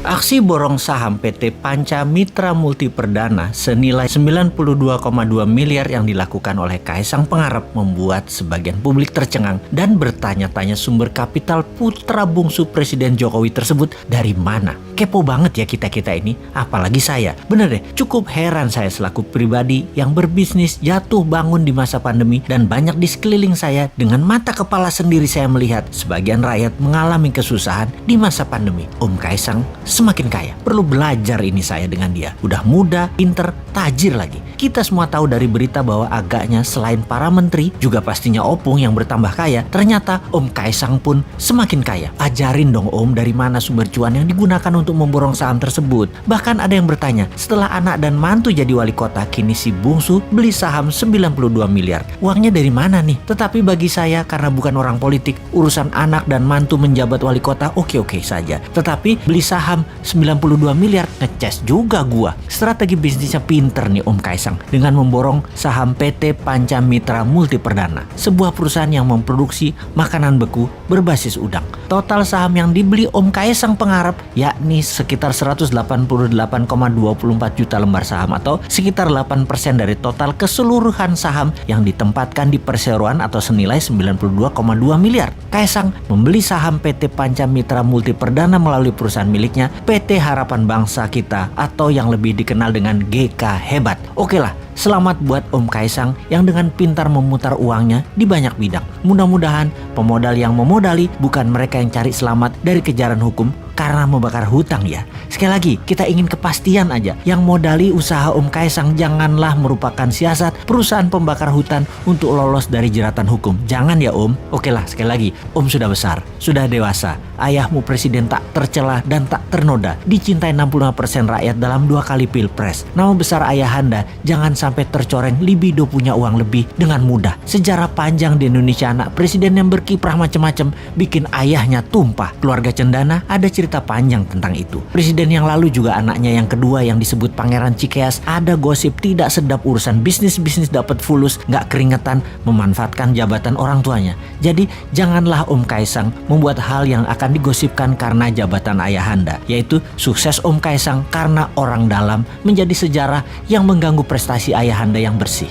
Aksi borong saham PT Panca Mitra Multi Perdana senilai 92,2 miliar yang dilakukan oleh Kaisang Pangarep membuat sebagian publik tercengang dan bertanya-tanya sumber kapital putra bungsu Presiden Jokowi tersebut dari mana. Kepo banget ya kita-kita ini, apalagi saya. Bener deh, cukup heran saya selaku pribadi yang berbisnis jatuh bangun di masa pandemi dan banyak di sekeliling saya dengan mata kepala sendiri saya melihat sebagian rakyat mengalami kesusahan di masa pandemi. Om Kaisang semakin kaya. Perlu belajar ini saya dengan dia. Udah muda, pinter, tajir lagi. Kita semua tahu dari berita bahwa agaknya selain para menteri, juga pastinya opung yang bertambah kaya. Ternyata Om Kaisang pun semakin kaya. Ajarin dong Om dari mana sumber cuan yang digunakan untuk memborong saham tersebut. Bahkan ada yang bertanya, setelah anak dan mantu jadi wali kota, kini si bungsu beli saham 92 miliar. Uangnya dari mana nih? Tetapi bagi saya, karena bukan orang politik, urusan anak dan mantu menjabat wali kota oke-oke saja. Tetapi beli saham 92 miliar ngeces juga gua. Strategi bisnisnya pinter nih Om Kaisang dengan memborong saham PT Panca Mitra Multi Perdana, sebuah perusahaan yang memproduksi makanan beku berbasis udang. Total saham yang dibeli Om Kaisang Pangarep yakni sekitar 188,24 juta lembar saham atau sekitar 8% dari total keseluruhan saham yang ditempatkan di perseroan atau senilai 92,2 miliar. Kaisang membeli saham PT Panca Mitra Multi Perdana melalui perusahaan miliknya PT Harapan Bangsa Kita atau yang lebih dikenal dengan GK Hebat. Oke lah, selamat buat Om Kaisang yang dengan pintar memutar uangnya di banyak bidang. Mudah-mudahan pemodal yang memodali bukan mereka yang cari selamat dari kejaran hukum karena membakar hutang ya. Sekali lagi, kita ingin kepastian aja. Yang modali usaha Om Kaisang janganlah merupakan siasat perusahaan pembakar hutan untuk lolos dari jeratan hukum. Jangan ya Om. Oke lah, sekali lagi, Om sudah besar, sudah dewasa. Ayahmu presiden tak tercela dan tak ternoda. Dicintai 65% rakyat dalam 2 kali pilpres. Nama besar ayahanda jangan sampai tercoreng libido punya uang lebih dengan mudah. Sejarah panjang di Indonesia anak presiden yang berkiprah macam-macam bikin ayahnya tumpah. Keluarga Cendana ada cerita panjang tentang itu. Presiden yang lalu juga anaknya yang kedua yang disebut Pangeran Cikeas ada gosip tidak sedap urusan bisnis dapat fulus, gak keringetan memanfaatkan jabatan orang tuanya. Jadi janganlah Om Kaisang membuat hal yang akan digosipkan karena jabatan ayahanda, yaitu sukses Om Kaisang karena orang dalam menjadi sejarah yang mengganggu prestasi ayahanda yang bersih.